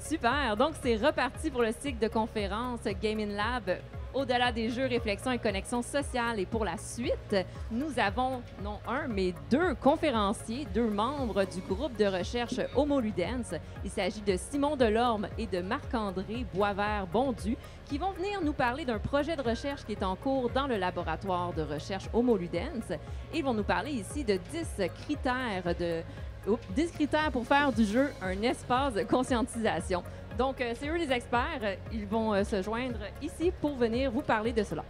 Super! Donc, c'est reparti pour le cycle de conférences Gaming Lab. Au-delà des jeux, réflexion et connexion sociale. Et pour la suite, nous avons non un, mais deux conférenciers, deux membres du groupe de recherche Homo Ludens. Il s'agit de Simon Delorme et de Marc-André Boisvert-Bondu qui vont venir nous parler d'un projet de recherche qui est en cours dans le laboratoire de recherche Homo Ludens. Et ils vont nous parler ici de 10 critères pour faire du jeu un espace de conscientisation. Donc, c'est eux les experts. Ils vont se joindre ici pour venir vous parler de cela.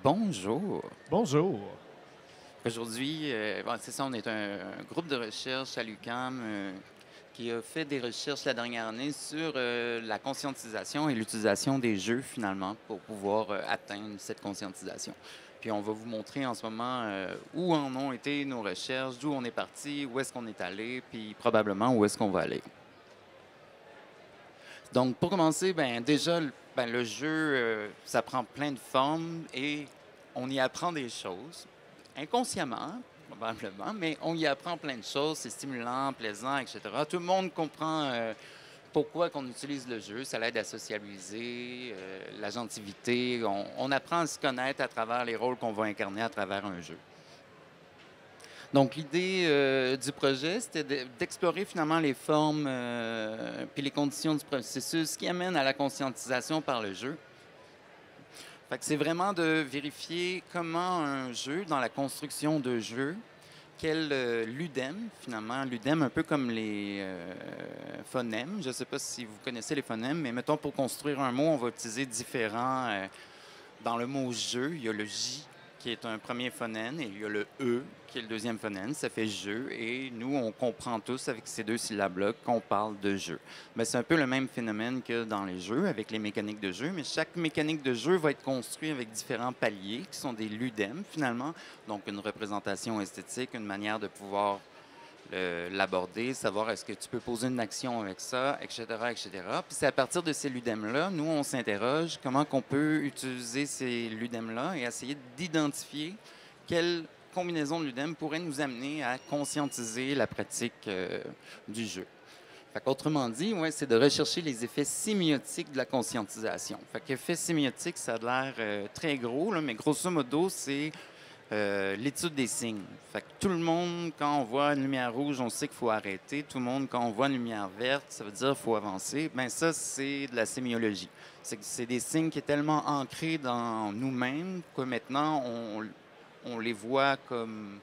Bonjour. Bonjour. Aujourd'hui, c'est ça, on est un groupe de recherche à l'UQAM qui a fait des recherches la dernière année sur la conscientisation et l'utilisation des jeux, finalement, pour pouvoir atteindre cette conscientisation. Puis on va vous montrer en ce moment où en ont été nos recherches, d'où on est parti, où est-ce qu'on est allé, puis probablement où est-ce qu'on va aller. Donc, pour commencer, déjà, le jeu, ça prend plein de formes et on y apprend des choses, inconsciemment, probablement, mais on y apprend plein de choses, c'est stimulant, plaisant, etc. Tout le monde comprend pourquoi qu'on utilise le jeu, ça l'aide à sociabiliser, l'agentivité, on apprend à se connaître à travers les rôles qu'on va incarner à travers un jeu. Donc, l'idée du projet, c'était d'explorer finalement les formes puis les conditions du processus qui amènent à la conscientisation par le jeu. Fait que c'est vraiment de vérifier comment un jeu, dans la construction de jeu, quel ludème, finalement, ludème un peu comme les phonèmes. Je ne sais pas si vous connaissez les phonèmes, mais mettons, pour construire un mot, on va utiliser différents... dans le mot « jeu », il y a le « J » qui est un premier phonème, et il y a le « E » qui est le deuxième phonème. Ça fait « jeu », et nous, on comprend tous avec ces deux syllabes-là qu'on parle de jeu. Mais c'est un peu le même phénomène que dans les jeux, avec les mécaniques de jeu, mais chaque mécanique de jeu va être construite avec différents paliers, qui sont des ludèmes, finalement. Donc, une représentation esthétique, une manière de pouvoir l'aborder, savoir est-ce que tu peux poser une action avec ça, etc., etc. Puis c'est à partir de ces ludèmes-là, nous, on s'interroge comment on peut utiliser ces ludèmes-là et essayer d'identifier quelle combinaison de ludèmes pourrait nous amener à conscientiser la pratique du jeu. Autrement dit, c'est de rechercher les effets sémiotiques de la conscientisation. Effet sémiotique, ça a l'air très gros, là, mais grosso modo, c'est l'étude des signes. Tout le monde, quand on voit une lumière rouge, on sait qu'il faut arrêter. Tout le monde, quand on voit une lumière verte, ça veut dire qu'il faut avancer. Ça, c'est de la sémiologie. C'est des signes qui sont tellement ancrés dans nous-mêmes que maintenant, on les voit comme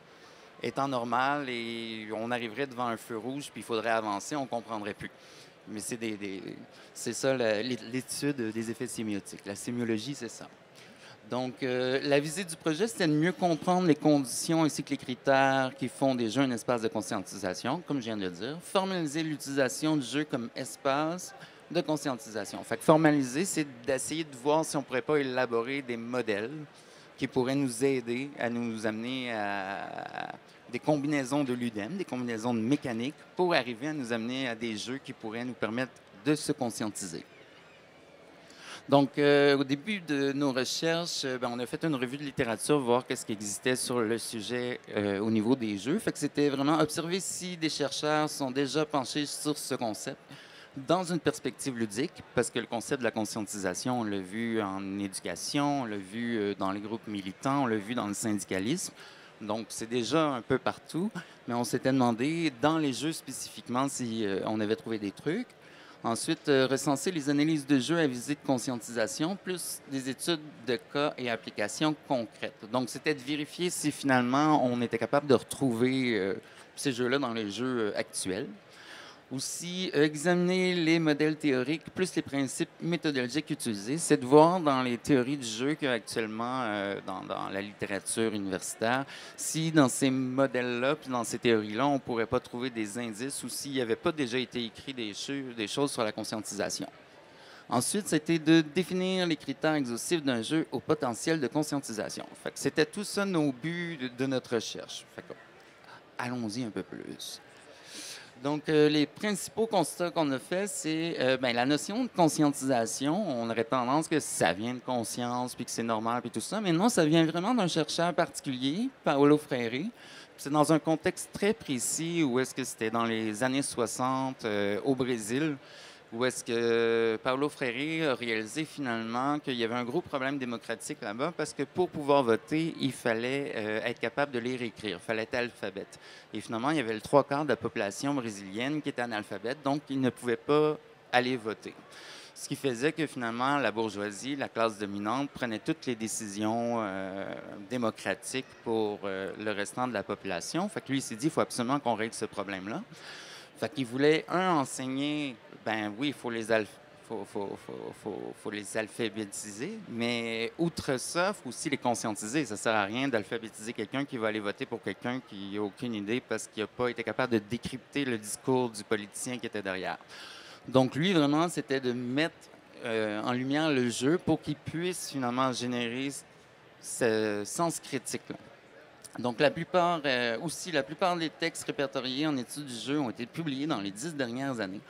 étant normal et on arriverait devant un feu rouge puis il faudrait avancer, on ne comprendrait plus. Mais c'est ça l'étude des effets sémiotiques. La sémiologie, c'est ça. Donc, la visée du projet, c'était de mieux comprendre les conditions ainsi que les critères qui font des jeux un espace de conscientisation, comme je viens de le dire. Formaliser l'utilisation du jeu comme espace de conscientisation. Formaliser, c'est d'essayer de voir si on ne pourrait pas élaborer des modèles qui pourraient nous aider à nous amener à des combinaisons de ludèmes, des combinaisons de mécaniques pour arriver à nous amener à des jeux qui pourraient nous permettre de se conscientiser. Donc, au début de nos recherches, on a fait une revue de littérature, voir qu'est-ce qui existait sur le sujet au niveau des jeux. C'était vraiment observer si des chercheurs sont déjà penchés sur ce concept dans une perspective ludique, parce que le concept de la conscientisation, on l'a vu en éducation, on l'a vu dans les groupes militants, on l'a vu dans le syndicalisme. Donc, c'est déjà un peu partout, mais on s'était demandé, dans les jeux spécifiquement, si on avait trouvé des trucs. Ensuite, recenser les analyses de jeux à visée de conscientisation, plus des études de cas et applications concrètes. Donc, c'était de vérifier si finalement on était capable de retrouver ces jeux-là dans les jeux actuels. Aussi, examiner les modèles théoriques plus les principes méthodologiques utilisés. C'est de voir dans les théories du jeu qu'il y a actuellement dans la littérature universitaire, si dans ces modèles-là, puis dans ces théories-là, on ne pourrait pas trouver des indices ou s'il n'y avait pas déjà été écrit des choses sur la conscientisation. Ensuite, c'était de définir les critères exhaustifs d'un jeu au potentiel de conscientisation. C'était tout ça nos buts de notre recherche. Allons-y un peu plus. Donc, les principaux constats qu'on a faits, c'est ben, la notion de conscientisation. On aurait tendance que ça vient de conscience, puis que c'est normal, puis tout ça. Mais non, ça vient vraiment d'un chercheur particulier, Paulo Freire. C'est dans un contexte très précis où est-ce que c'était dans les années 60 au Brésil, où est-ce que Paulo Freire a réalisé finalement qu'il y avait un gros problème démocratique là-bas parce que pour pouvoir voter, il fallait être capable de lire et écrire, il fallait être alphabète. Et finalement, il y avait le trois quarts de la population brésilienne qui était analphabète, donc ils ne pouvaient pas aller voter. Ce qui faisait que finalement, la bourgeoisie, la classe dominante, prenait toutes les décisions démocratiques pour le restant de la population. Fait que lui, il s'est dit, il faut absolument qu'on règle ce problème-là. Fait qu'il voulait, enseigner, ben oui, il faut faut les alphabétiser, mais outre ça, il faut aussi les conscientiser. Ça ne sert à rien d'alphabétiser quelqu'un qui va aller voter pour quelqu'un qui n'a aucune idée parce qu'il n'a pas été capable de décrypter le discours du politicien qui était derrière. Donc lui, vraiment, c'était de mettre en lumière le jeu pour qu'il puisse finalement générer ce sens critique-là. Donc, la plupart des textes répertoriés en études du jeu ont été publiés dans les 10 dernières années.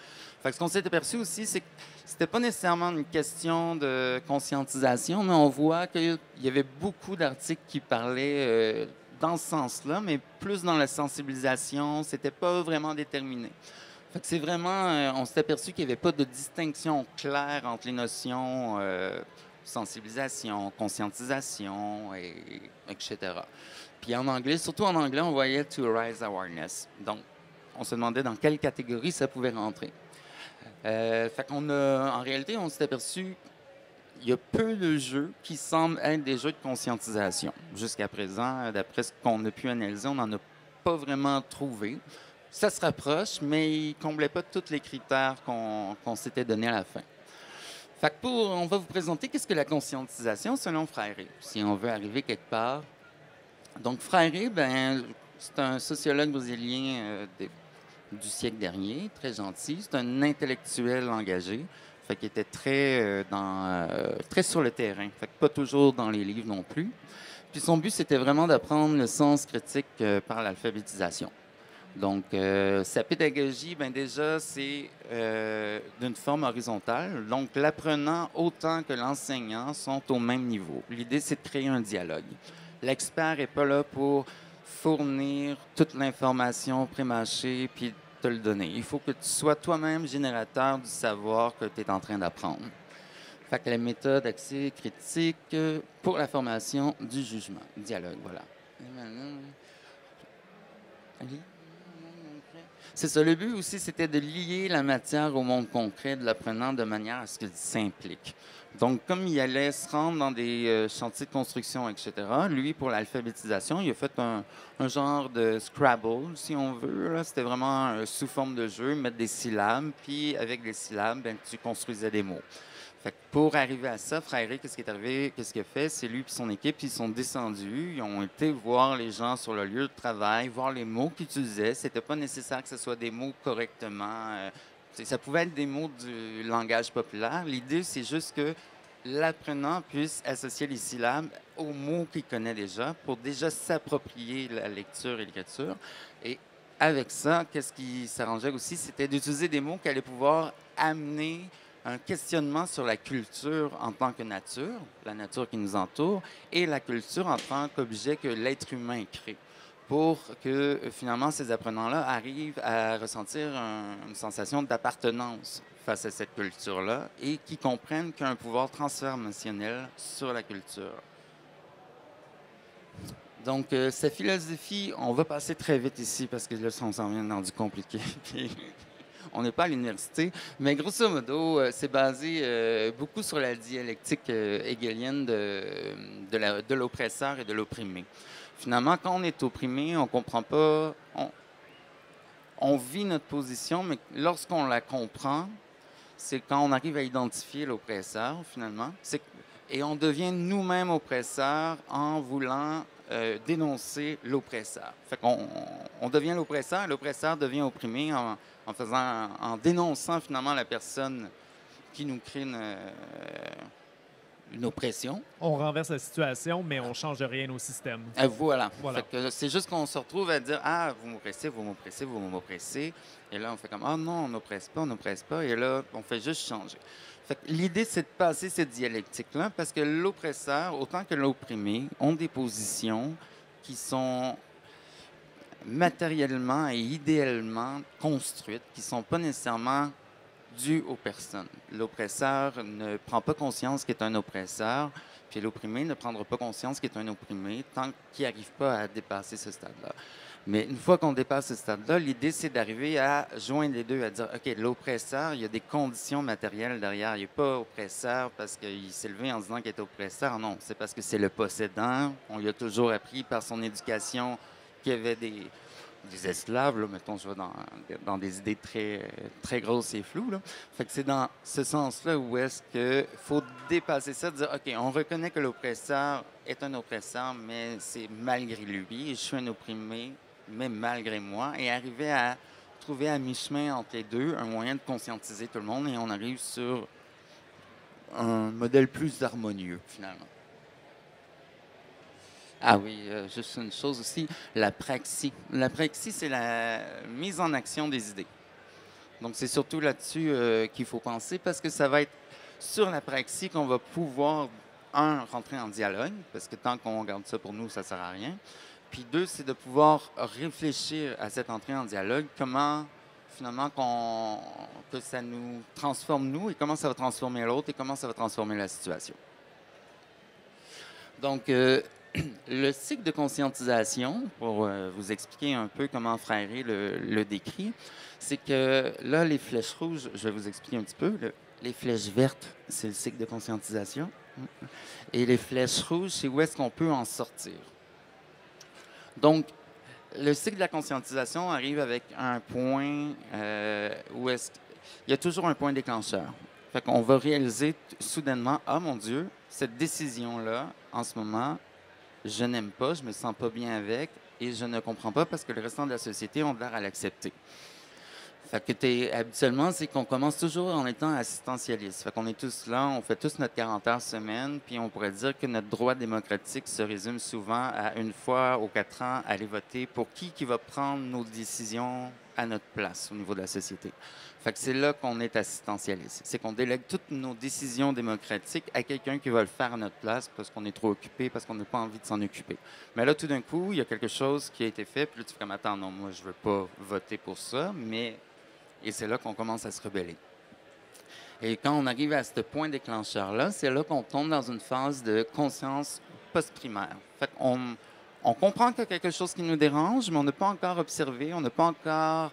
Fait que ce qu'on s'est aperçu aussi, c'est que c'était pas nécessairement une question de conscientisation, mais on voit qu'il y avait beaucoup d'articles qui parlaient dans ce sens-là, mais plus dans la sensibilisation, c'était pas vraiment déterminé. Fait que c'est vraiment, on s'est aperçu qu'il n'y avait pas de distinction claire entre les notions sensibilisation, conscientisation, etc. Puis en anglais, surtout en anglais, on voyait to raise awareness. Donc, on se demandait dans quelle catégorie ça pouvait rentrer. Fait qu'on a, en réalité, on s'est aperçu qu'il y a peu de jeux qui semblent être des jeux de conscientisation. Jusqu'à présent, d'après ce qu'on a pu analyser, on n'en a pas vraiment trouvé. Ça se rapproche, mais il ne comblait pas tous les critères qu'on s'était donnés à la fin. Fait que on va vous présenter qu'est-ce que la conscientisation selon Freire, si on veut arriver quelque part. Donc, Freire, ben, c'est un sociologue brésilien du siècle dernier, très gentil. C'est un intellectuel engagé, fait qu'il était très sur le terrain, fait que pas toujours dans les livres non plus. Puis son but, c'était vraiment d'apprendre le sens critique par l'alphabétisation. Donc, sa pédagogie, ben déjà, c'est d'une forme horizontale. Donc, l'apprenant autant que l'enseignant sont au même niveau. L'idée, c'est de créer un dialogue. L'expert n'est pas là pour fournir toute l'information prémâchée puis te le donner. Il faut que tu sois toi-même générateur du savoir que tu es en train d'apprendre. Fait que la méthode axée critique pour la formation du jugement. Dialogue, voilà. C'est ça. Le but aussi, c'était de lier la matière au monde concret de l'apprenant de manière à ce qu'il s'implique. Donc, comme il allait se rendre dans des chantiers de construction, etc., lui, pour l'alphabétisation, il a fait un genre de Scrabble, si on veut. C'était vraiment sous forme de jeu, mettre des syllabes, puis avec les syllabes, ben, tu construisais des mots. Fait que pour arriver à ça, Freire, qu'est-ce qui est arrivé, qu'est-ce qu'il a fait? C'est lui et son équipe, ils sont descendus, ils ont été voir les gens sur le lieu de travail, voir les mots qu'ils utilisaient. C'était pas nécessaire que ce soit des mots correctement. Ça pouvait être des mots du langage populaire. L'idée, c'est juste que l'apprenant puisse associer les syllabes aux mots qu'il connaît déjà pour déjà s'approprier la lecture et l'écriture. Et avec ça, qu'est-ce qui s'arrangeait aussi, c'était d'utiliser des mots qui allaient pouvoir amener un questionnement sur la culture en tant que nature, la nature qui nous entoure, et la culture en tant qu'objet que l'être humain crée, pour que finalement ces apprenants-là arrivent à ressentir une sensation d'appartenance face à cette culture-là et qui comprennent qu'il y a un pouvoir transformationnel sur la culture. Donc, sa philosophie, on va passer très vite ici parce que là, on s'en vient dans du compliqué. On n'est pas à l'université, mais grosso modo, c'est basé beaucoup sur la dialectique hegelienne de l'oppresseur et de l'opprimé. Finalement, quand on est opprimé, on ne comprend pas, on vit notre position, mais lorsqu'on la comprend, c'est quand on arrive à identifier l'oppresseur, finalement, et on devient nous-mêmes oppresseurs en voulant dénoncer l'oppresseur. Fait qu'on devient l'oppresseur, et l'oppresseur devient opprimé en dénonçant finalement la personne qui nous crée une oppression. On renverse la situation, mais on ne change rien au système. Voilà. Voilà. Fait que c'est juste qu'on se retrouve à dire, ah, vous m'oppressez, vous m'oppressez, vous m'oppressez. Et là, on fait comme, ah non, on n'oppresse pas, on n'oppresse pas. Et là, on fait juste changer. Fait que l'idée, c'est de passer cette dialectique-là parce que l'oppresseur, autant que l'opprimé, ont des positions qui sont matériellement et idéalement construites, qui ne sont pas nécessairement dues aux personnes. L'oppresseur ne prend pas conscience qu'il est un oppresseur, puis l'opprimé ne prendra pas conscience qu'il est un opprimé tant qu'il n'arrive pas à dépasser ce stade-là. Mais une fois qu'on dépasse ce stade-là, l'idée, c'est d'arriver à joindre les deux, à dire, OK, l'oppresseur, il y a des conditions matérielles derrière. Il n'est pas oppresseur parce qu'il s'est levé en disant qu'il est oppresseur. Non, c'est parce que c'est le possédant. On lui a toujours appris par son éducation qu'il y avait des esclaves, là, mettons, je vais dans des idées très grosses et floues. Là. Fait que c'est dans ce sens-là où est-ce qu'il faut dépasser ça, dire, OK, on reconnaît que l'oppresseur est un oppresseur, mais c'est malgré lui, et je suis un opprimé, mais malgré moi, et arriver à trouver à mi-chemin entre les deux un moyen de conscientiser tout le monde, et on arrive sur un modèle plus harmonieux, finalement. Ah oui, juste une chose aussi, la praxis. La praxis, c'est la mise en action des idées. Donc, c'est surtout là-dessus qu'il faut penser parce que ça va être sur la praxis qu'on va pouvoir, rentrer en dialogue, parce que tant qu'on garde ça pour nous, ça ne sert à rien. Puis deux, c'est de pouvoir réfléchir à cette entrée en dialogue, comment finalement que ça nous transforme nous et comment ça va transformer l'autre et comment ça va transformer la situation. Donc, le cycle de conscientisation, pour vous expliquer un peu comment Frère le décrit, c'est que là, les flèches rouges, je vais vous expliquer un petit peu. Les flèches vertes, c'est le cycle de conscientisation. Et les flèches rouges, c'est où est-ce qu'on peut en sortir. Donc, le cycle de la conscientisation arrive avec un point où il y a toujours un point déclencheur. Fait qu'on va réaliser soudainement, ah mon Dieu, cette décision-là, en ce moment, je n'aime pas, je me sens pas bien avec et je ne comprends pas parce que le restant de la société ont l'air à l'accepter. Fait que habituellement, c'est qu'on commence toujours en étant assistentialiste. Fait qu'on est tous là, on fait tous notre 40 heures semaine, puis on pourrait dire que notre droit démocratique se résume souvent à une fois aux 4 ans aller voter pour qui va prendre nos décisions à notre place au niveau de la société. Fait que c'est là qu'on est assistentialiste. C'est qu'on délègue toutes nos décisions démocratiques à quelqu'un qui va le faire à notre place parce qu'on est trop occupé, parce qu'on n'a pas envie de s'en occuper. Mais là, tout d'un coup, il y a quelque chose qui a été fait, puis là, tu fais comme, attends, non, moi, je veux pas voter pour ça, mais... Et c'est là qu'on commence à se rebeller. Et quand on arrive à ce point déclencheur-là, c'est là qu'on tombe dans une phase de conscience post-primaire. Fait qu'on comprend qu'il y a quelque chose qui nous dérange, mais on n'a pas encore observé, on n'a pas encore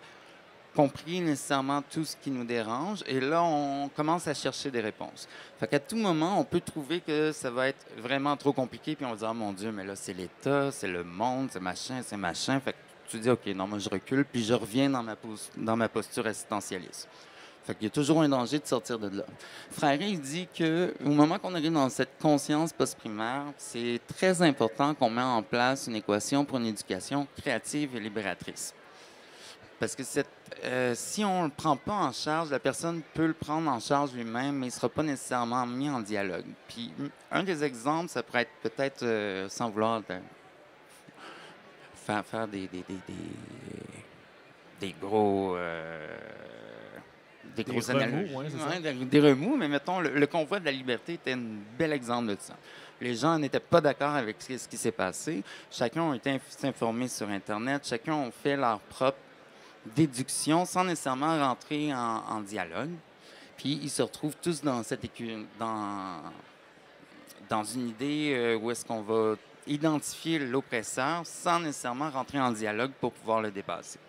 compris nécessairement tout ce qui nous dérange. Et là, on commence à chercher des réponses. Fait qu'à tout moment, on peut trouver que ça va être vraiment trop compliqué, puis on va dire, oh mon Dieu, mais là, c'est l'État, c'est le monde, c'est machin, c'est machin. Fait que tu dis, OK, non, moi, je recule, puis je reviens dans ma posture assistentialiste. Fait qu'il y a toujours un danger de sortir de là. Frère, il dit qu'au moment qu'on arrive dans cette conscience post-primaire, c'est très important qu'on mette en place une équation pour une éducation créative et libératrice. Parce que si on ne le prend pas en charge, la personne peut le prendre en charge lui-même, mais il ne sera pas nécessairement mis en dialogue. Puis, un des exemples, ça pourrait être peut-être, sans vouloir faire des gros analogies, des remous, mais mettons, le convoi de la liberté était un bel exemple de ça. Les gens n'étaient pas d'accord avec ce qui s'est passé. Chacun a été informé sur Internet. Chacun a fait leur propre déduction sans nécessairement rentrer en dialogue. Puis, ils se retrouvent tous dans une idée où est-ce qu'on va identifier l'oppresseur sans nécessairement rentrer en dialogue pour pouvoir le dépasser.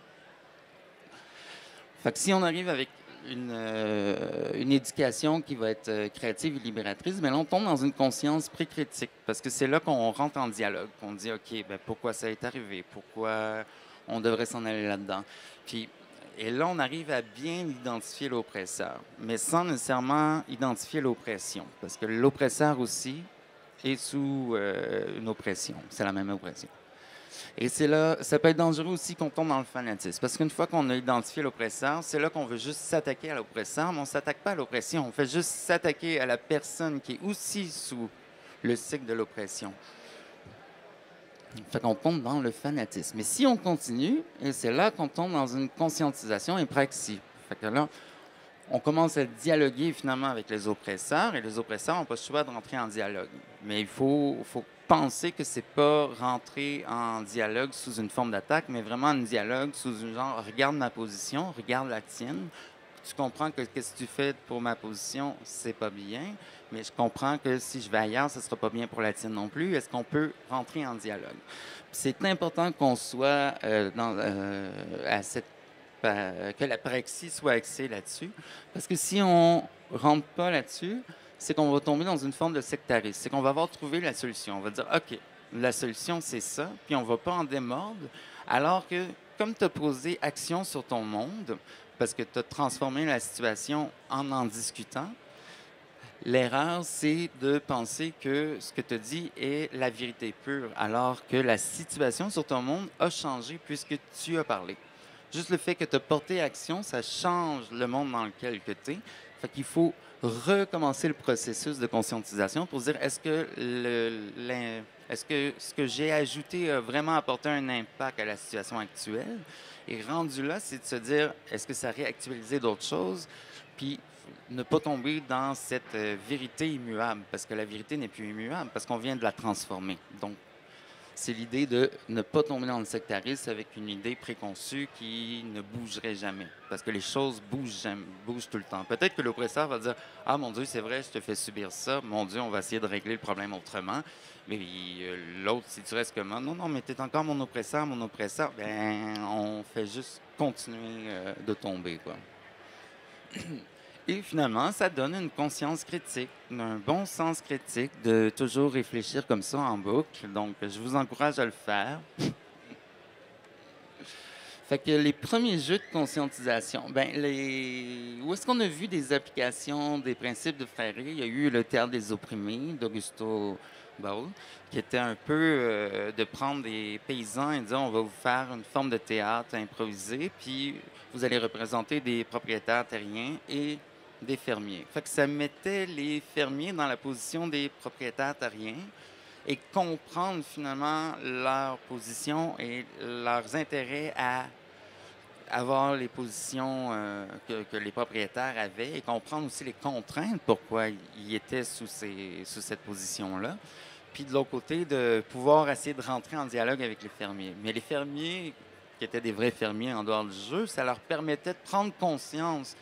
Fait que si on arrive avec une éducation qui va être créative et libératrice, bien là, on tombe dans une conscience pré-critique parce que c'est là qu'on rentre en dialogue, qu'on dit, OK, bien, pourquoi ça est arrivé? Pourquoi on devrait s'en aller là-dedans? Et là, on arrive à bien identifier l'oppresseur, mais sans nécessairement identifier l'oppression, parce que l'oppresseur aussi est sous une oppression. C'est la même oppression. Et c'est là, ça peut être dangereux aussi qu'on tombe dans le fanatisme. Parce qu'une fois qu'on a identifié l'oppresseur, c'est là qu'on veut juste s'attaquer à l'oppresseur, mais on ne s'attaque pas à l'oppression. On fait juste s'attaquer à la personne qui est aussi sous le cycle de l'oppression. Fait qu'on tombe dans le fanatisme. Mais si on continue, et c'est là qu'on tombe dans une conscientisation et praxis. Fait que là, on commence à dialoguer finalement avec les oppresseurs, et les oppresseurs n'ont pas le choix de rentrer en dialogue. Mais il faut penser que c'est pas rentrer en dialogue sous une forme d'attaque, mais vraiment un dialogue sous une genre, regarde ma position, regarde la tienne. Tu comprends que ce que tu fais pour ma position, c'est pas bien, mais je comprends que si je vais ailleurs, ce sera pas bien pour la tienne non plus. Est-ce qu'on peut rentrer en dialogue? C'est important qu'on soit à cette que la praxis soit axée là-dessus. Parce que si on ne rentre pas là-dessus, c'est qu'on va tomber dans une forme de sectarisme. C'est qu'on va avoir trouvé la solution. On va dire, OK, la solution, c'est ça, puis on ne va pas en démordre. Alors que, comme tu as posé action sur ton monde, parce que tu as transformé la situation en discutant, l'erreur, c'est de penser que ce que tu dis est la vérité pure, alors que la situation sur ton monde a changé puisque tu as parlé. Juste le fait que tu as porté action, ça change le monde dans lequel tu es. Fait qu'il faut recommencer le processus de conscientisation pour dire est-ce que ce que j'ai ajouté a vraiment apporté un impact à la situation actuelle? Et rendu là, c'est de se dire est-ce que ça a réactualisé d'autres choses? Puis ne pas tomber dans cette vérité immuable, parce que la vérité n'est plus immuable, parce qu'on vient de la transformer. Donc, c'est l'idée de ne pas tomber dans le sectarisme avec une idée préconçue qui ne bougerait jamais. Parce que les choses bougent tout le temps. Peut-être que l'oppresseur va dire « Ah, mon Dieu, c'est vrai, je te fais subir ça. Mon Dieu, on va essayer de régler le problème autrement. » Mais l'autre, si tu restes comme « Non, non, mais tu es encore mon oppresseur. » Ben, on fait juste continuer de tomber, quoi. Et finalement, ça donne une conscience critique, un bon sens critique de toujours réfléchir comme ça en boucle. Donc, je vous encourage à le faire. Fait que les premiers jeux de conscientisation, où est-ce qu'on a vu des applications des principes de Freire? Il y a eu le Théâtre des opprimés d'Augusto Boal, qui était un peu de prendre des paysans et de dire on va vous faire une forme de théâtre improvisé, puis vous allez représenter des propriétaires terriens et des fermiers. Fait que ça mettait les fermiers dans la position des propriétaires terriens et comprendre finalement leur position et leurs intérêts à avoir les positions que les propriétaires avaient et comprendre aussi les contraintes pourquoi ils étaient sous cette position-là. Puis de l'autre côté, de pouvoir essayer de rentrer en dialogue avec les fermiers. Mais les fermiers, qui étaient des vrais fermiers en dehors du jeu, ça leur permettait de prendre conscience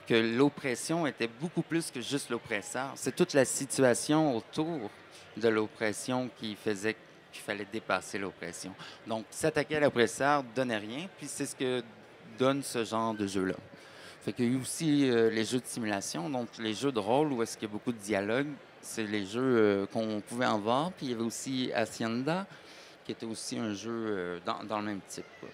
que l'oppression était beaucoup plus que juste l'oppresseur. C'est toute la situation autour de l'oppression qui faisait qu'il fallait dépasser l'oppression. Donc, s'attaquer à l'oppresseur ne donnait rien, puis c'est ce que donne ce genre de jeu-là. Fait qu'il y a eu aussi les jeux de simulation, donc les jeux de rôle où est-ce qu'il y a beaucoup de dialogue. C'est les jeux qu'on pouvait en voir. Puis il y avait aussi Hacienda, qui était aussi un jeu dans le même type, quoi.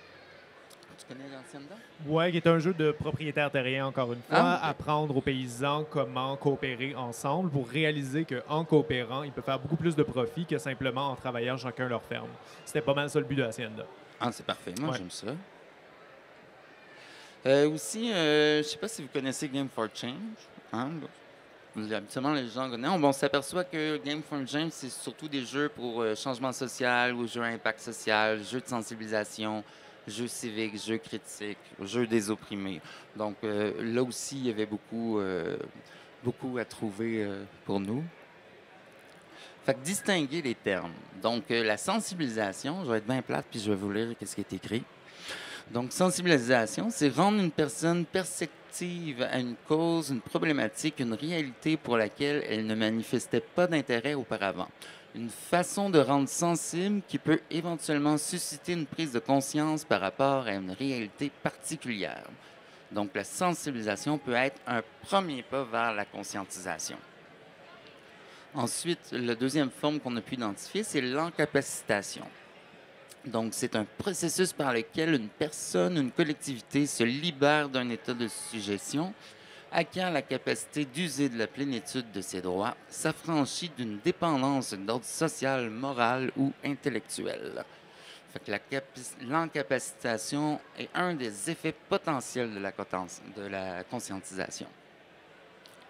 Tu connais Hacienda? Oui, qui est un jeu de propriétaire terrien, encore une fois, Ah, okay. Apprendre aux paysans comment coopérer ensemble pour réaliser qu'en coopérant, ils peuvent faire beaucoup plus de profit que simplement en travaillant chacun leur ferme. C'était pas mal ça le but de Hacienda. Ah, c'est parfait. Moi, Ouais. j'aime ça. Aussi, je ne sais pas si vous connaissez Game for Change. Hein? Habituellement, les gens connaissent. On s'aperçoit que Game for Change, c'est surtout des jeux pour changement social ou jeux à impact social, jeux de sensibilisation, jeux civiques, jeux critiques, jeux des opprimés. Donc, là aussi, il y avait beaucoup à trouver pour nous. Fait que distinguer les termes. Donc, la sensibilisation, je vais être bien plate, puis je vais vous lire ce qui est écrit. Donc, sensibilisation, c'est rendre une personne perceptive à une cause, une problématique, une réalité pour laquelle elle ne manifestait pas d'intérêt auparavant. Une façon de rendre sensible qui peut éventuellement susciter une prise de conscience par rapport à une réalité particulière. Donc, la sensibilisation peut être un premier pas vers la conscientisation. Ensuite, la deuxième forme qu'on a pu identifier, c'est l'encapacitation. Donc, c'est un processus par lequel une personne, une collectivité se libère d'un état de sujétion, acquiert la capacité d'user de la plénitude de ses droits, s'affranchit d'une dépendance d'ordre social, moral ou intellectuel. Fait que l'encapacitation est un des effets potentiels de la conscientisation.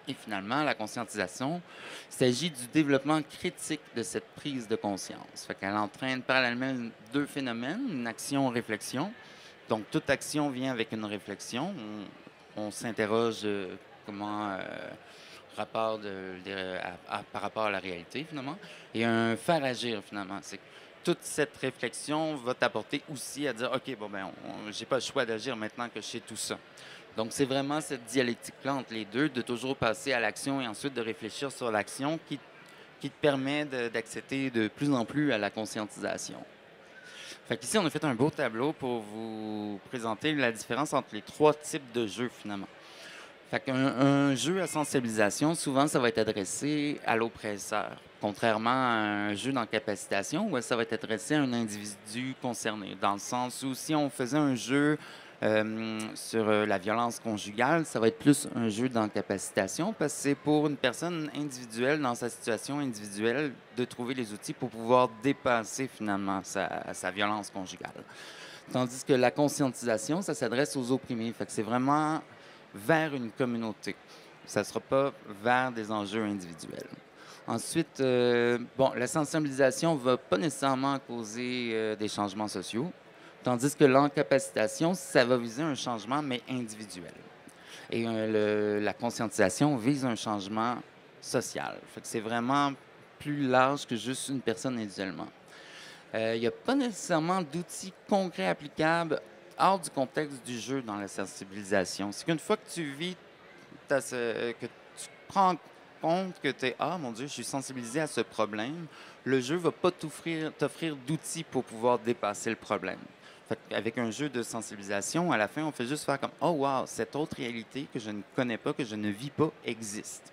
Et finalement, la conscientisation, il s'agit du développement critique de cette prise de conscience. Fait qu'elle entraîne parallèlement deux phénomènes, une action-réflexion. Donc, toute action vient avec une réflexion. On s'interroge par rapport à la réalité, finalement. Et un faire agir, finalement. C'est que toute cette réflexion va t'apporter aussi à dire, OK, j'ai pas le choix d'agir maintenant que je sais tout ça. Donc, c'est vraiment cette dialectique-là entre les deux, de toujours passer à l'action et ensuite de réfléchir sur l'action qui te permet d'accéder de plus en plus à la conscientisation. Fait qu'ici, on a fait un beau tableau pour vous présenter la différence entre les trois types de jeux, finalement. Fait qu'un jeu à sensibilisation, souvent, ça va être adressé à l'oppresseur, contrairement à un jeu d'encapacitation où ça va être adressé à un individu concerné, dans le sens où si on faisait un jeu sur la violence conjugale, ça va être plus un jeu d'encapacitation parce que c'est pour une personne individuelle, dans sa situation individuelle, de trouver les outils pour pouvoir dépasser finalement sa violence conjugale. Tandis que la conscientisation, ça s'adresse aux opprimés. Fait que c'est vraiment vers une communauté. Ça ne sera pas vers des enjeux individuels. Ensuite, la sensibilisation ne va pas nécessairement causer des changements sociaux. Tandis que l'encapacitation, ça va viser un changement, mais individuel. Et la conscientisation vise un changement social. Fait que c'est vraiment plus large que juste une personne individuellement. Il n'y a pas nécessairement d'outils concrets applicables hors du contexte du jeu dans la sensibilisation. C'est qu'une fois que tu vis, que tu prends compte que tu es « Ah, mon Dieu, je suis sensibilisé à ce problème », le jeu ne va pas t'offrir d'outils pour pouvoir dépasser le problème. Avec un jeu de sensibilisation, à la fin, on fait juste faire comme « Oh, wow, cette autre réalité que je ne connais pas, que je ne vis pas, existe. »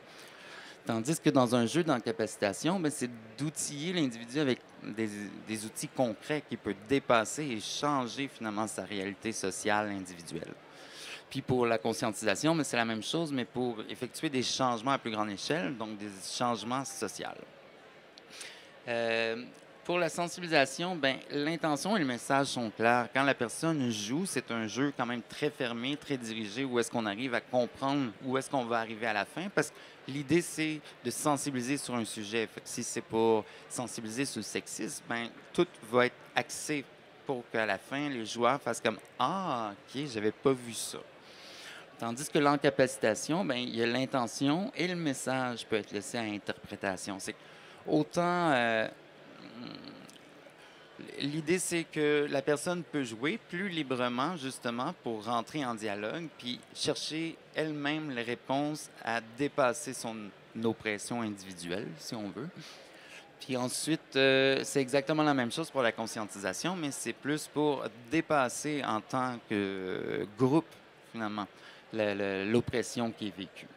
Tandis que dans un jeu d'encapacitation, c'est d'outiller l'individu avec des outils concrets qui peuvent dépasser et changer finalement sa réalité sociale individuelle. Puis pour la conscientisation, c'est la même chose, mais pour effectuer des changements à plus grande échelle, donc des changements sociaux. Pour la sensibilisation, l'intention et le message sont clairs. Quand la personne joue, c'est un jeu quand même très fermé, très dirigé, où est-ce qu'on arrive à comprendre où est-ce qu'on va arriver à la fin, parce que l'idée, c'est de sensibiliser sur un sujet. Fait que si c'est pour sensibiliser sur le sexisme, tout va être axé pour qu'à la fin, les joueurs fassent comme « Ah, OK, j'avais pas vu ça ». Tandis que l'encapacitation, il y a l'intention et le message peut être laissé à interprétation. C'est autant... l'idée, c'est que la personne peut jouer plus librement, justement, pour rentrer en dialogue, puis chercher elle-même les réponses à dépasser son oppression individuelle, si on veut. Puis ensuite, c'est exactement la même chose pour la conscientisation, mais c'est plus pour dépasser en tant que groupe, finalement, l'oppression qui est vécue.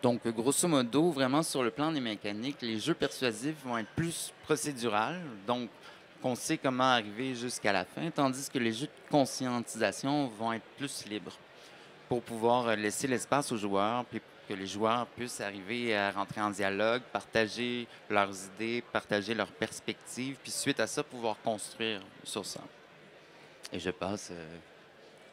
Donc, grosso modo, vraiment sur le plan des mécaniques, les jeux persuasifs vont être plus procéduraux, donc on sait comment arriver jusqu'à la fin, tandis que les jeux de conscientisation vont être plus libres pour pouvoir laisser l'espace aux joueurs, puis que les joueurs puissent arriver à rentrer en dialogue, partager leurs idées, partager leurs perspectives, puis suite à ça, pouvoir construire sur ça. Et je passe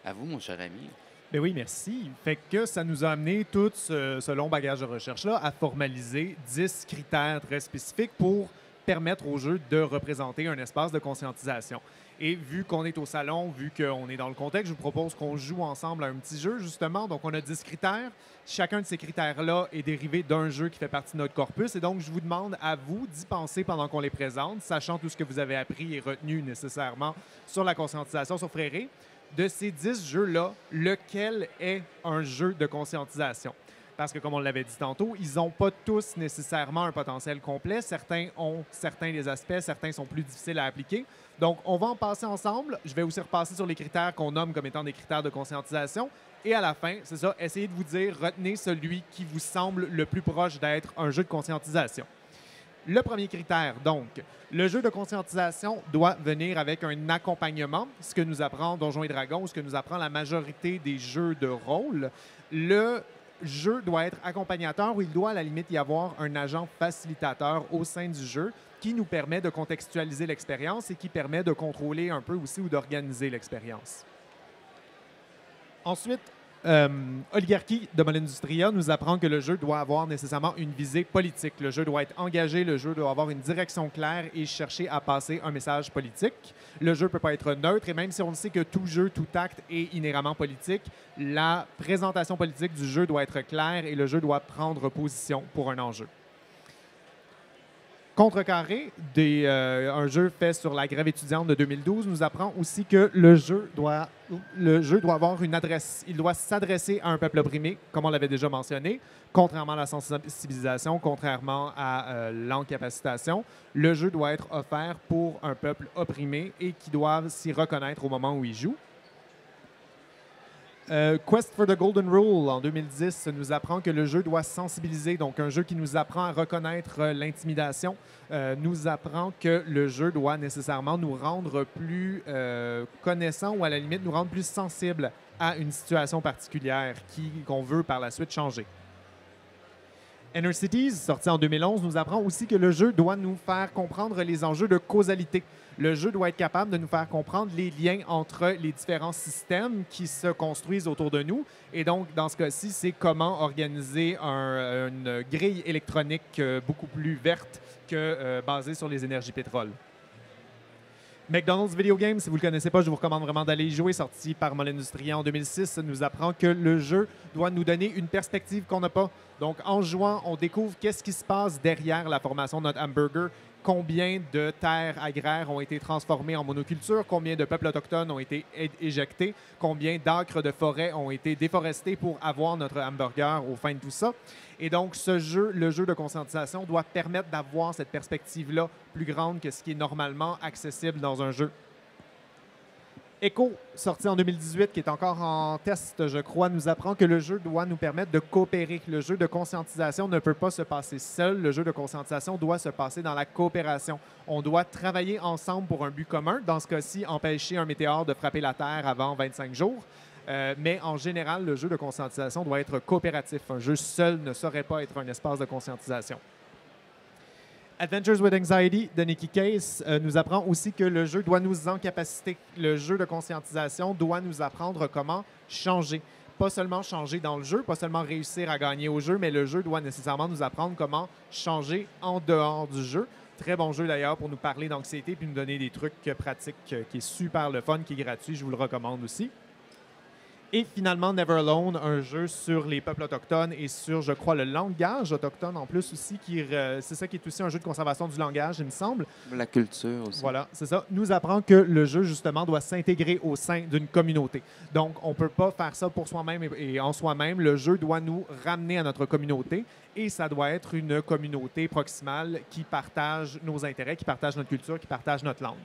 à vous, mon cher ami. Ben oui, merci. Fait que ça nous a amené tout ce long bagage de recherche-là à formaliser 10 critères très spécifiques pour permettre au jeu de représenter un espace de conscientisation. Et vu qu'on est au salon, vu qu'on est dans le contexte, je vous propose qu'on joue ensemble à un petit jeu, justement. Donc, on a 10 critères. Chacun de ces critères-là est dérivé d'un jeu qui fait partie de notre corpus. Et donc, je vous demande à vous d'y penser pendant qu'on les présente, sachant tout ce que vous avez appris et retenu nécessairement sur la conscientisation sur Fréré. De ces 10 jeux-là, lequel est un jeu de conscientisation? Parce que, comme on l'avait dit tantôt, ils n'ont pas tous nécessairement un potentiel complet. Certains ont certains des aspects, certains sont plus difficiles à appliquer. Donc, on va en passer ensemble. Je vais aussi repasser sur les critères qu'on nomme comme étant des critères de conscientisation. Et à la fin, c'est ça, essayez de vous dire, retenez celui qui vous semble le plus proche d'être un jeu de conscientisation. Le premier critère, donc, le jeu de conscientisation doit venir avec un accompagnement, ce que nous apprend Donjons et Dragons, ce que nous apprend la majorité des jeux de rôle. Le jeu doit être accompagnateur ou il doit à la limite y avoir un agent facilitateur au sein du jeu qui nous permet de contextualiser l'expérience et qui permet de contrôler un peu aussi ou d'organiser l'expérience. Ensuite, Oligarchy de Molindustria nous apprend que le jeu doit avoir nécessairement une visée politique. Le jeu doit être engagé, le jeu doit avoir une direction claire et chercher à passer un message politique. Le jeu ne peut pas être neutre et même si on sait que tout jeu, tout acte est inhéremment politique, la présentation politique du jeu doit être claire et le jeu doit prendre position pour un enjeu. Contrecarré, un jeu fait sur la grève étudiante de 2012, nous apprend aussi que le jeu doit avoir une adresse. Il doit s'adresser à un peuple opprimé, comme on l'avait déjà mentionné. Contrairement à la sensibilisation, contrairement à l'encapacitation, le jeu doit être offert pour un peuple opprimé et qui doivent s'y reconnaître au moment où il joue. Quest for the Golden Rule en 2010 nous apprend que le jeu doit sensibiliser, donc un jeu qui nous apprend à reconnaître l'intimidation, nous apprend que le jeu doit nécessairement nous rendre plus connaissants ou à la limite nous rendre plus sensibles à une situation particulière qu'on veut par la suite changer. Inner Cities, sorti en 2011, nous apprend aussi que le jeu doit nous faire comprendre les enjeux de causalité. Le jeu doit être capable de nous faire comprendre les liens entre les différents systèmes qui se construisent autour de nous. Et donc, dans ce cas-ci, c'est comment organiser une grille électronique beaucoup plus verte que basée sur les énergies pétrole. McDonald's Video Game, si vous ne le connaissez pas, je vous recommande vraiment d'aller y jouer. Sorti par Molindustria en 2006, nous apprend que le jeu doit nous donner une perspective qu'on n'a pas. Donc, en jouant, on découvre qu'est-ce qui se passe derrière la formation de notre hamburger, combien de terres agraires ont été transformées en monoculture, combien de peuples autochtones ont été éjectés, combien d'acres de forêt ont été déforestés pour avoir notre hamburger au fin de tout ça. Et donc, le jeu de conscientisation doit permettre d'avoir cette perspective-là plus grande que ce qui est normalement accessible dans un jeu. Echo, sorti en 2018, qui est encore en test, je crois, nous apprend que le jeu doit nous permettre de coopérer. Le jeu de conscientisation ne peut pas se passer seul. Le jeu de conscientisation doit se passer dans la coopération. On doit travailler ensemble pour un but commun. Dans ce cas-ci, empêcher un météore de frapper la Terre avant 25 jours. Mais en général, le jeu de conscientisation doit être coopératif. Un jeu seul ne saurait pas être un espace de conscientisation. Adventures with Anxiety de Nicky Case nous apprend aussi que le jeu doit nous incapaciter. Le jeu de conscientisation doit nous apprendre comment changer. Pas seulement changer dans le jeu, pas seulement réussir à gagner au jeu, mais le jeu doit nécessairement nous apprendre comment changer en dehors du jeu. Très bon jeu d'ailleurs pour nous parler d'anxiété puis nous donner des trucs pratiques qui est super le fun, qui est gratuit. Je vous le recommande aussi. Et finalement, Never Alone, un jeu sur les peuples autochtones et sur, je crois, le langage autochtone en plus aussi. C'est ça qui est aussi un jeu de conservation du langage, il me semble. La culture aussi. Voilà, c'est ça. Nous apprend que le jeu, justement, doit s'intégrer au sein d'une communauté. Donc, on ne peut pas faire ça pour soi-même et en soi-même. Le jeu doit nous ramener à notre communauté et ça doit être une communauté proximale qui partage nos intérêts, qui partage notre culture, qui partage notre langue.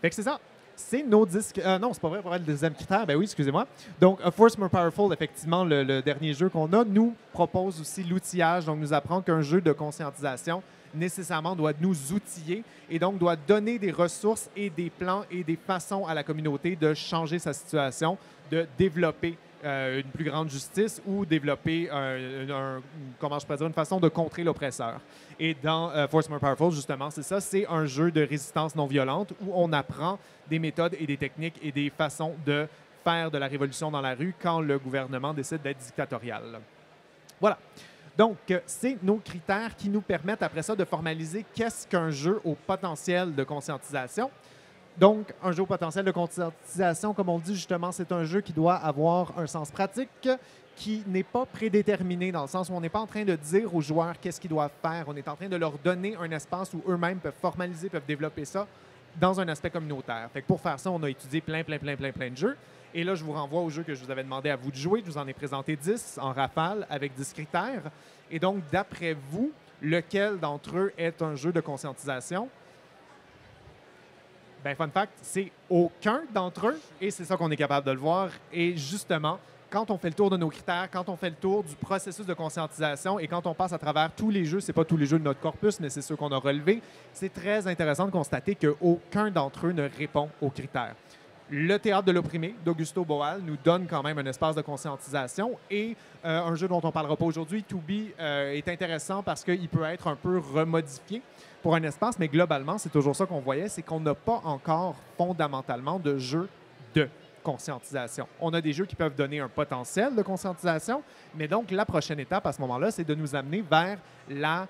Fait que c'est ça. C'est nos disques. Non, c'est pas vrai pour être le deuxième critère. Ben oui, excusez-moi. Donc, A Force More Powerful, effectivement, le dernier jeu qu'on a, nous propose aussi l'outillage. Donc, nous apprend qu'un jeu de conscientisation, nécessairement, doit nous outiller et donc doit donner des ressources et des plans et des façons à la communauté de changer sa situation, de développer une plus grande justice ou développer comment je pourrais dire, une façon de contrer l'oppresseur. Et dans Force More Powerful, justement, c'est ça, c'est un jeu de résistance non violente où on apprend des méthodes et des techniques et des façons de faire de la révolution dans la rue quand le gouvernement décide d'être dictatorial. Voilà. Donc, c'est nos critères qui nous permettent après ça de formaliser qu'est-ce qu'un jeu au potentiel de conscientisation. Donc, un jeu au potentiel de conscientisation, comme on dit justement, c'est un jeu qui doit avoir un sens pratique, qui n'est pas prédéterminé, dans le sens où on n'est pas en train de dire aux joueurs qu'est-ce qu'ils doivent faire. On est en train de leur donner un espace où eux-mêmes peuvent formaliser, peuvent développer ça dans un aspect communautaire. Fait que pour faire ça, on a étudié plein de jeux. Et là, je vous renvoie au jeu que je vous avais demandé à vous de jouer. Je vous en ai présenté 10 en rafale avec 10 critères. Et donc, d'après vous, lequel d'entre eux est un jeu de conscientisation? Ben, fun fact, c'est aucun d'entre eux et c'est ça qu'on est capable de le voir. Et justement, quand on fait le tour de nos critères, quand on fait le tour du processus de conscientisation et quand on passe à travers tous les jeux, c'est pas tous les jeux de notre corpus, mais c'est ceux qu'on a relevés, c'est très intéressant de constater qu'aucun d'entre eux ne répond aux critères. Le théâtre de l'opprimé d'Augusto Boal nous donne quand même un espace de conscientisation et un jeu dont on ne parlera pas aujourd'hui, To Be, est intéressant parce qu'il peut être un peu remodifié pour un espace, mais globalement, c'est toujours ça qu'on voyait, c'est qu'on n'a pas encore fondamentalement de jeu de conscientisation. On a des jeux qui peuvent donner un potentiel de conscientisation, mais donc la prochaine étape à ce moment-là, c'est de nous amener vers la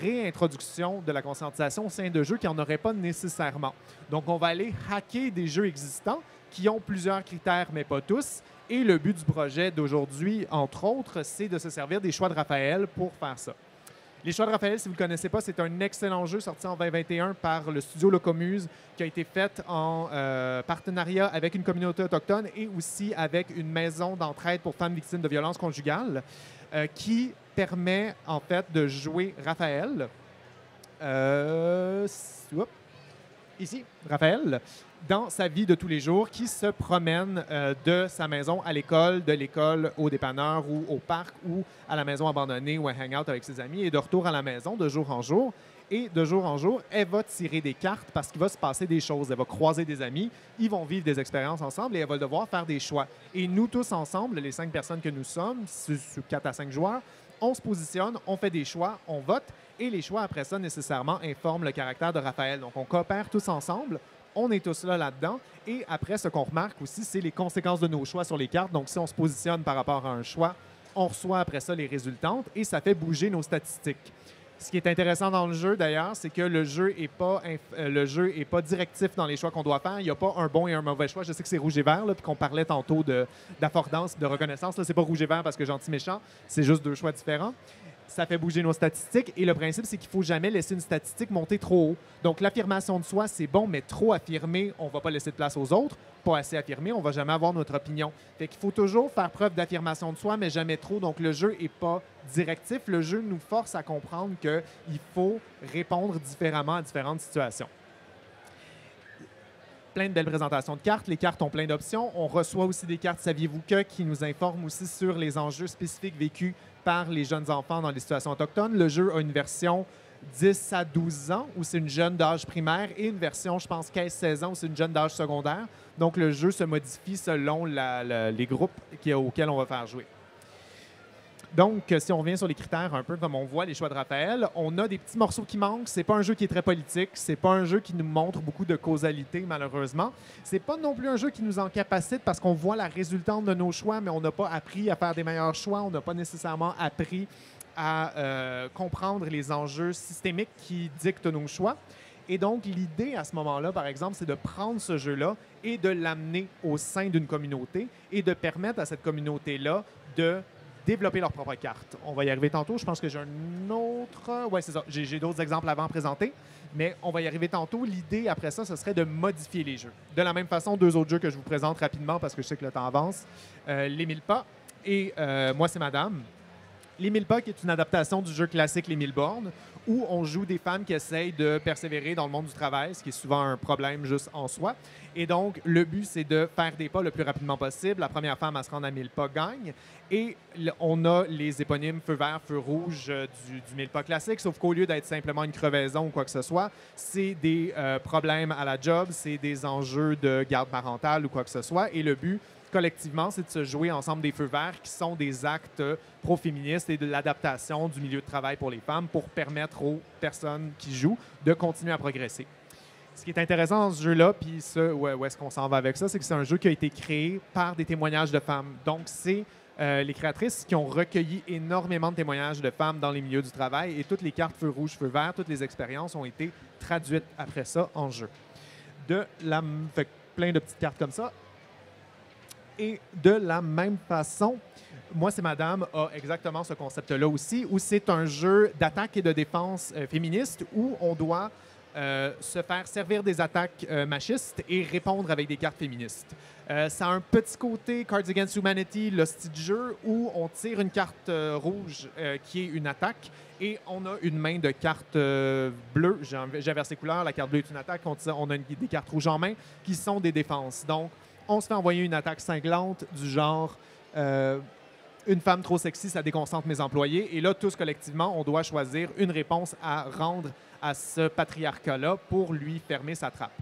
réintroduction de la conscientisation au sein de jeux qui n'en auraient pas nécessairement. Donc, on va aller hacker des jeux existants qui ont plusieurs critères, mais pas tous. Et le but du projet d'aujourd'hui, entre autres, c'est de se servir des choix de Raphaël pour faire ça. Les choix de Raphaël, si vous ne le connaissez pas, c'est un excellent jeu sorti en 2021 par le studio Locomuse qui a été fait en partenariat avec une communauté autochtone et aussi avec une maison d'entraide pour femmes victimes de violences conjugales qui permet en fait de jouer Raphaël. Ici, Raphaël, dans sa vie de tous les jours, qui se promène de sa maison à l'école, de l'école au dépanneur ou au parc ou à la maison abandonnée ou un hang-out avec ses amis et de retour à la maison de jour en jour. Et de jour en jour, elle va tirer des cartes parce qu'il va se passer des choses. Elle va croiser des amis, ils vont vivre des expériences ensemble et elle va devoir faire des choix. Et nous tous ensemble, les 5 personnes que nous sommes, sur 4 à 5 joueurs, on se positionne, on fait des choix, on vote et les choix après ça nécessairement informent le caractère de Raphaël. Donc on coopère tous ensemble, on est tous là-dedans et après ce qu'on remarque aussi, c'est les conséquences de nos choix sur les cartes. Donc si on se positionne par rapport à un choix, on reçoit après ça les résultantes et ça fait bouger nos statistiques. Ce qui est intéressant dans le jeu, d'ailleurs, c'est que le jeu est pas directif dans les choix qu'on doit faire. Il n'y a pas un bon et un mauvais choix. Je sais que c'est rouge et vert, puis qu'on parlait tantôt d'affordance, de reconnaissance. Là, c'est pas rouge et vert parce que gentil-méchant. C'est juste 2 choix différents. Ça fait bouger nos statistiques. Et le principe, c'est qu'il ne faut jamais laisser une statistique monter trop haut. Donc, l'affirmation de soi, c'est bon, mais trop affirmé, on ne va pas laisser de place aux autres. Pas assez affirmé, on ne va jamais avoir notre opinion. Fait qu'il faut toujours faire preuve d'affirmation de soi, mais jamais trop. Donc, le jeu n'est pas directif. Le jeu nous force à comprendre qu'il faut répondre différemment à différentes situations. Plein de belles présentations de cartes. Les cartes ont plein d'options. On reçoit aussi des cartes Saviez-vous que qui nous informent aussi sur les enjeux spécifiques vécus par les jeunes enfants dans les situations autochtones. Le jeu a une version 10 à 12 ans où c'est une jeune d'âge primaire et une version, je pense, 15-16 ans où c'est une jeune d'âge secondaire. Donc, le jeu se modifie selon les groupes auxquels on va faire jouer. Donc, si on revient sur les critères, un peu comme on voit les choix de Raphaël, on a des petits morceaux qui manquent. C'est pas un jeu qui est très politique. C'est pas un jeu qui nous montre beaucoup de causalité, malheureusement. C'est pas non plus un jeu qui nous encapacite parce qu'on voit la résultante de nos choix, mais on n'a pas appris à faire des meilleurs choix. On n'a pas nécessairement appris à comprendre les enjeux systémiques qui dictent nos choix. Et donc, l'idée à ce moment-là, par exemple, c'est de prendre ce jeu-là et de l'amener au sein d'une communauté et de permettre à cette communauté-là de développer leur propre carte. On va y arriver tantôt. Je pense que j'ai un autre... Oui, c'est ça. J'ai d'autres exemples avant à présenter, mais on va y arriver tantôt. L'idée, après ça, ce serait de modifier les jeux. De la même façon, 2 autres jeux que je vous présente rapidement parce que je sais que le temps avance. Les 1000 pas et Moi, c'est Madame. Les 1000 pas, qui est une adaptation du jeu classique Les 1000 bornes, où on joue des femmes qui essayent de persévérer dans le monde du travail, ce qui est souvent un problème juste en soi. Et donc, le but, c'est de faire des pas le plus rapidement possible. La première femme à se rendre à 1000 pas gagne. Et on a les éponymes feu vert, feu rouge du 1000 pas classique, sauf qu'au lieu d'être simplement une crevaison ou quoi que ce soit, c'est des problèmes à la job, c'est des enjeux de garde parentale ou quoi que ce soit. Et le but, collectivement, c'est de se jouer ensemble des feux verts qui sont des actes pro-féministes et de l'adaptation du milieu de travail pour les femmes pour permettre aux personnes qui jouent de continuer à progresser. Ce qui est intéressant dans ce jeu-là, puis où est-ce qu'on s'en va avec ça, c'est que c'est un jeu qui a été créé par des témoignages de femmes. Donc, c'est les créatrices qui ont recueilli énormément de témoignages de femmes dans les milieux du travail et toutes les cartes feu rouge, feu vert, toutes les expériences ont été traduites après ça en jeu. Fait plein de petites cartes comme ça. Et de la même façon, Moi, c'est Madame a exactement ce concept-là aussi, où c'est un jeu d'attaque et de défense féministe où on doit se faire servir des attaques machistes et répondre avec des cartes féministes. Ça a un petit côté Cards Against Humanity, le style du jeu, où on tire une carte rouge qui est une attaque et on a une main de carte bleue. J'ai inversé couleur, la carte bleue est une attaque. On a des cartes rouges en main qui sont des défenses. Donc, on se fait envoyer une attaque cinglante du genre une femme trop sexy, ça déconcentre mes employés. Et là, tous collectivement, on doit choisir une réponse à rendre à ce patriarcat-là pour lui fermer sa trappe.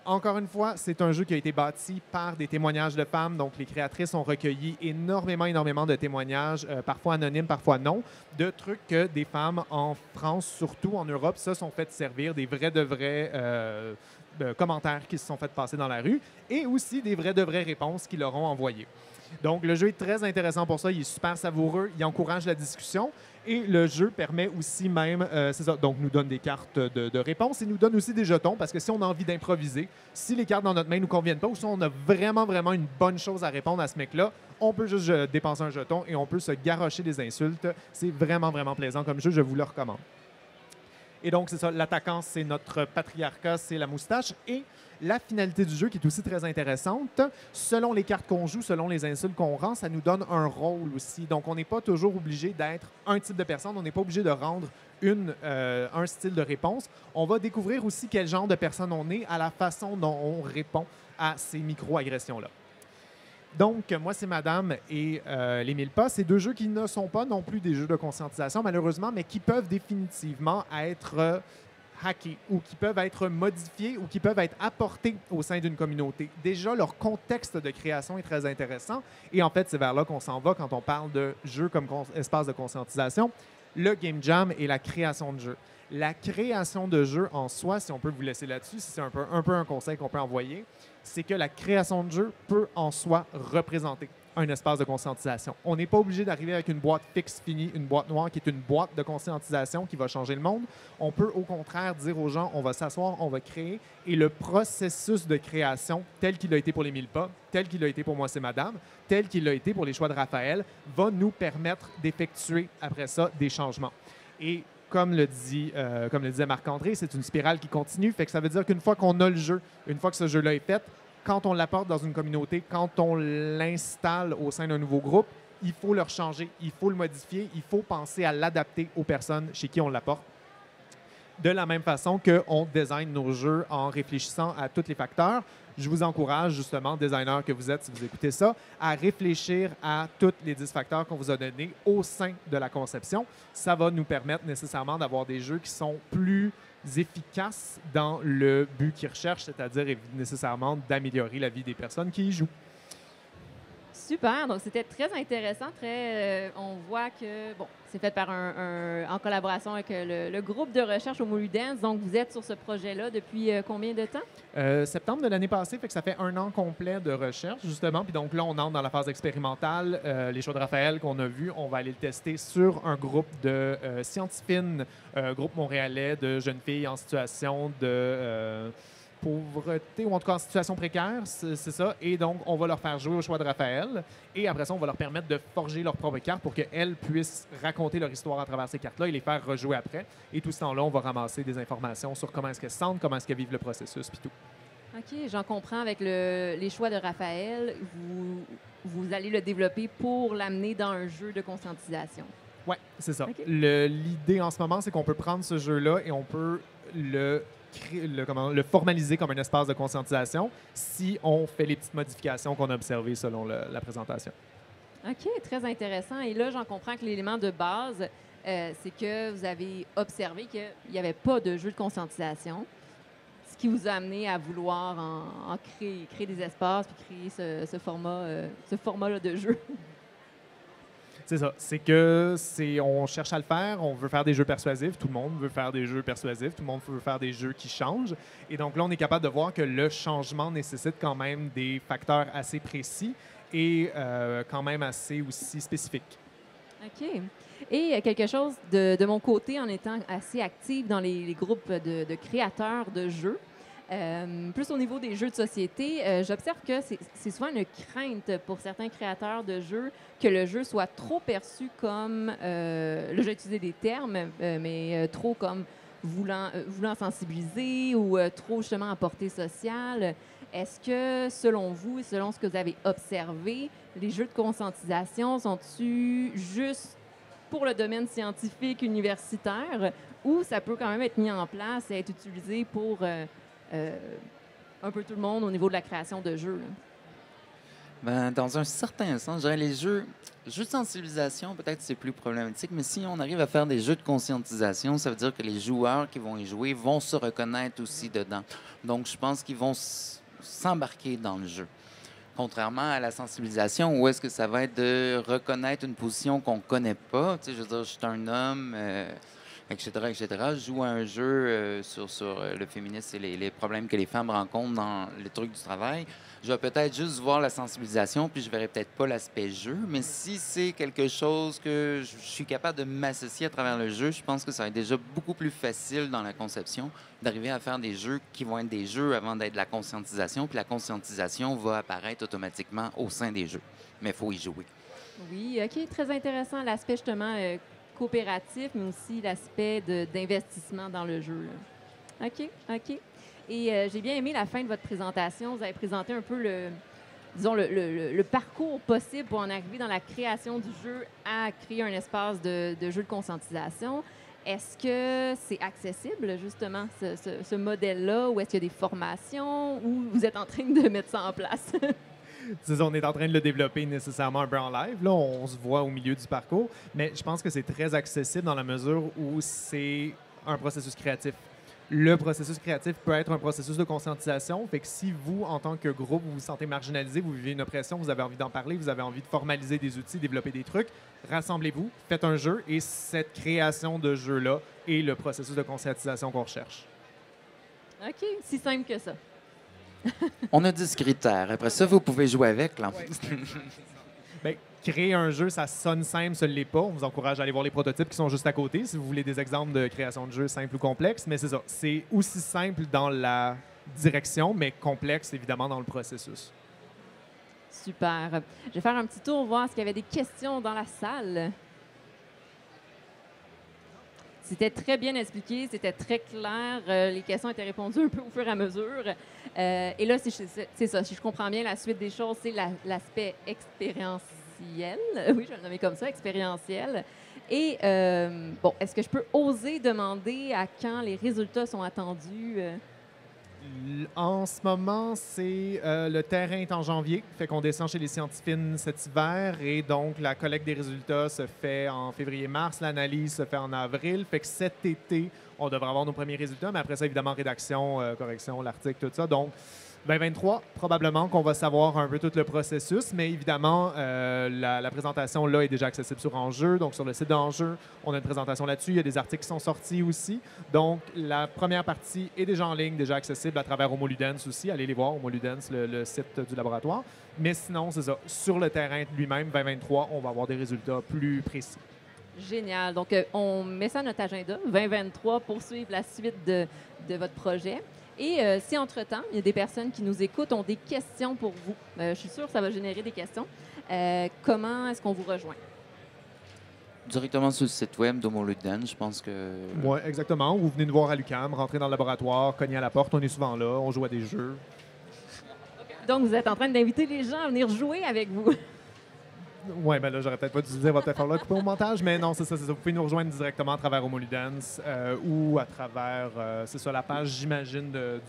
Encore une fois, c'est un jeu qui a été bâti par des témoignages de femmes. Donc, les créatrices ont recueilli énormément de témoignages, parfois anonymes, parfois non, de trucs que des femmes en France, surtout en Europe, se sont fait servir, des vrais de vrais commentaires qui se sont fait passer dans la rue et aussi des vrais de vraies réponses qu'ils leur ont envoyées. Donc, le jeu est très intéressant pour ça. Il est super savoureux. Il encourage la discussion. Et le jeu permet aussi même, c'est ça, donc nous donne des cartes de réponse et nous donne aussi des jetons parce que si on a envie d'improviser, si les cartes dans notre main ne nous conviennent pas ou si on a vraiment une bonne chose à répondre à ce mec-là, on peut juste dépenser un jeton et on peut se garrocher des insultes. C'est vraiment plaisant comme jeu. Je vous le recommande. Et donc, c'est ça, l'attaquant, c'est notre patriarcat, c'est la moustache. Et la finalité du jeu, qui est aussi très intéressante, selon les cartes qu'on joue, selon les insultes qu'on rend, ça nous donne un rôle aussi. Donc, on n'est pas toujours obligé d'être un type de personne, on n'est pas obligé de rendre un style de réponse. On va découvrir aussi quel genre de personne on est à la façon dont on répond à ces micro-agressions-là. Donc, moi, c'est Madame et les 1000 pas. C'est deux jeux qui ne sont pas non plus des jeux de conscientisation, malheureusement, mais qui peuvent définitivement être hackés ou qui peuvent être modifiés ou qui peuvent être apportés au sein d'une communauté. Déjà, leur contexte de création est très intéressant et en fait, c'est vers là qu'on s'en va quand on parle de jeux comme espace de conscientisation, le game jam et la création de jeux. La création de jeux en soi, si on peut vous laisser là-dessus, si c'est un peu un conseil qu'on peut envoyer, c'est que la création de jeu peut en soi représenter un espace de conscientisation. On n'est pas obligé d'arriver avec une boîte fixe finie, une boîte noire qui est une boîte de conscientisation qui va changer le monde. On peut au contraire dire aux gens, on va s'asseoir, on va créer, et le processus de création, tel qu'il a été pour les 1000 pas, tel qu'il a été pour Moi c'est Madame, tel qu'il a été pour les choix de Raphaël, va nous permettre d'effectuer après ça des changements. Et comme le disait Marc-André, c'est une spirale qui continue. Fait que ça veut dire qu'une fois qu'on a le jeu, une fois que ce jeu-là est fait, quand on l'apporte dans une communauté, quand on l'installe au sein d'un nouveau groupe, il faut le changer, il faut le modifier, il faut penser à l'adapter aux personnes chez qui on l'apporte. De la même façon qu'on design nos jeux en réfléchissant à tous les facteurs, je vous encourage justement, designer que vous êtes, si vous écoutez ça, à réfléchir à tous les 10 facteurs qu'on vous a donnés au sein de la conception. Ça va nous permettre nécessairement d'avoir des jeux qui sont plus efficaces dans le but qu'ils recherchent, c'est-à-dire nécessairement d'améliorer la vie des personnes qui y jouent. Super, donc c'était très intéressant. On voit que c'est fait par en collaboration avec le groupe de recherche au Moludens. Donc vous êtes sur ce projet-là depuis combien de temps? Septembre de l'année passée, fait que ça fait 1 an complet de recherche justement. Puis donc là, on entre dans la phase expérimentale. Les choix de Raphaël qu'on a vus, on va aller le tester sur un groupe de scientifiques, groupe montréalais de jeunes filles en situation de pauvreté, ou en tout cas en situation précaire, c'est ça. Et donc, on va leur faire jouer au choix de Raphaël. Et après ça, on va leur permettre de forger leurs propres cartes pour qu'elles puissent raconter leur histoire à travers ces cartes-là et les faire rejouer après. Et tout ce temps-là, on va ramasser des informations sur comment est-ce qu'elles se sentent, comment est-ce qu'elles vivent le processus, puis tout. OK, j'en comprends. Avec les choix de Raphaël, vous allez le développer pour l'amener dans un jeu de conscientisation. Oui, c'est ça. Okay. L'idée en ce moment, c'est qu'on peut prendre ce jeu-là et on peut le formaliser comme un espace de conscientisation si on fait les petites modifications qu'on a observées selon la présentation. OK, très intéressant. Et là, j'en comprends que l'élément de base, c'est que vous avez observé qu'il n'y avait pas de jeu de conscientisation, ce qui vous a amené à vouloir en créer des espaces puis créer ce format-là de jeu. C'est ça. On cherche à le faire. On veut faire des jeux persuasifs. Tout le monde veut faire des jeux persuasifs. Tout le monde veut faire des jeux qui changent. Et donc là, on est capable de voir que le changement nécessite quand même des facteurs assez précis et quand même assez aussi spécifiques. OK. Et quelque chose de mon côté, en étant assez active dans les groupes de créateurs de jeux, plus au niveau des jeux de société, j'observe que c'est souvent une crainte pour certains créateurs de jeux que le jeu soit trop perçu comme, là je vais utiliser des termes, mais trop comme voulant sensibiliser ou trop justement à portée sociale. Est-ce que, selon vous et selon ce que vous avez observé, les jeux de conscientisation sont-ils juste pour le domaine scientifique universitaire ou ça peut quand même être mis en place et être utilisé pour un peu tout le monde au niveau de la création de jeux? Ben, dans un certain sens, je dirais les jeux de sensibilisation, peut-être c'est plus problématique, mais si on arrive à faire des jeux de conscientisation, ça veut dire que les joueurs qui vont y jouer vont se reconnaître aussi dedans. Donc, je pense qu'ils vont s'embarquer dans le jeu. Contrairement à la sensibilisation, où est-ce que ça va être de reconnaître une position qu'on ne connaît pas. Tu sais, je veux dire, je suis un homme, etc., etc. Je joue à un jeu sur le féminisme et les problèmes que les femmes rencontrent dans les trucs du travail. Je vais peut-être juste voir la sensibilisation, puis je verrai peut-être pas l'aspect jeu. Mais si c'est quelque chose que je suis capable de m'associer à travers le jeu, je pense que ça va être déjà beaucoup plus facile dans la conception d'arriver à faire des jeux qui vont être des jeux avant d'être de la conscientisation. Puis la conscientisation va apparaître automatiquement au sein des jeux. Mais il faut y jouer. Oui, OK, très intéressant l'aspect justement coopératif, mais aussi l'aspect d'investissement dans le jeu, là. OK, OK. Et j'ai bien aimé la fin de votre présentation. Vous avez présenté un peu le parcours possible pour en arriver dans la création du jeu à créer un espace de jeu de conscientisation. Est-ce que c'est accessible, justement, ce modèle-là, ou est-ce qu'il y a des formations, ou vous êtes en train de mettre ça en place? C'est ça, on est en train de le développer nécessairement un peu en live. Là, on se voit au milieu du parcours, mais je pense que c'est très accessible dans la mesure où c'est un processus créatif. Le processus créatif peut être un processus de conscientisation. Fait que si vous, en tant que groupe, vous vous sentez marginalisé, vous vivez une oppression, vous avez envie d'en parler, vous avez envie de formaliser des outils, développer des trucs, rassemblez-vous, faites un jeu et cette création de jeu-là est le processus de conscientisation qu'on recherche. OK, si simple que ça. On a 10 critères. Après ça, vous pouvez jouer avec, là. Ouais. Bien, créer un jeu, ça sonne simple, ça ne l'est pas. On vous encourage à aller voir les prototypes qui sont juste à côté si vous voulez des exemples de création de jeux simples ou complexes. Mais c'est ça, c'est aussi simple dans la direction, mais complexe, évidemment, dans le processus. Super. Je vais faire un petit tour, voir s'il y avait des questions dans la salle. C'était très bien expliqué, c'était très clair. Les questions étaient répondues un peu au fur et à mesure. Et là, c'est ça, si je comprends bien, la suite des choses, c'est l'aspect expérientiel. Oui, je vais le nommer comme ça, expérientiel. Et, bon, est-ce que je peux oser demander à quand les résultats sont attendus? En ce moment, c'est le terrain est en janvier, fait qu'on descend chez les scientifiques cet hiver et donc la collecte des résultats se fait en février-mars, l'analyse se fait en avril, fait que cet été, on devrait avoir nos premiers résultats, mais après ça, évidemment, rédaction, correction, l'article, tout ça. Donc, 2023, probablement qu'on va savoir un peu tout le processus, mais évidemment, la présentation là est déjà accessible sur Enjeu, donc sur le site d'Enjeu, on a une présentation là-dessus. Il y a des articles qui sont sortis aussi. Donc, la première partie est déjà en ligne, déjà accessible à travers Homo Ludens aussi. Allez les voir, Homo Ludens, le site du laboratoire. Mais sinon, c'est ça. Sur le terrain lui-même, 2023, on va avoir des résultats plus précis. Génial. Donc, on met ça à notre agenda, 2023, pour suivre la suite de votre projet. Et si, entre-temps, il y a des personnes qui nous écoutent, ont des questions pour vous, je suis sûre que ça va générer des questions. Comment est-ce qu'on vous rejoint? Directement sur le site web d'Homo Ludens, je pense que... Oui, exactement. Vous venez nous voir à l'UQAM, rentrez dans le laboratoire, cognez à la porte, on est souvent là, on joue à des jeux. Donc, vous êtes en train d'inviter les gens à venir jouer avec vous. Oui, ben là, j'aurais peut-être pas dû dire, on va peut-être faire là couper au montage, mais non, c'est ça. Vous pouvez nous rejoindre directement à travers Homo Ludens ou à travers, c'est ça, la page, j'imagine, de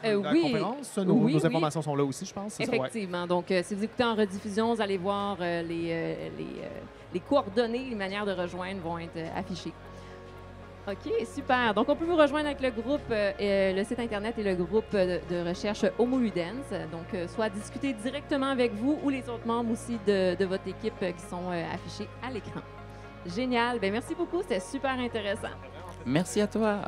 la oui, conférence. Nos oui. informations sont là aussi, je pense. Effectivement. Ça, ouais. Donc, si vous écoutez en rediffusion, vous allez voir les coordonnées, les manières de rejoindre vont être affichées. OK, super. Donc, on peut vous rejoindre avec le groupe, le site Internet et le groupe de recherche Homo Ludens. Donc, soit discuter directement avec vous ou les autres membres aussi de votre équipe qui sont affichés à l'écran. Génial. Bien, merci beaucoup. C'était super intéressant. Merci à toi.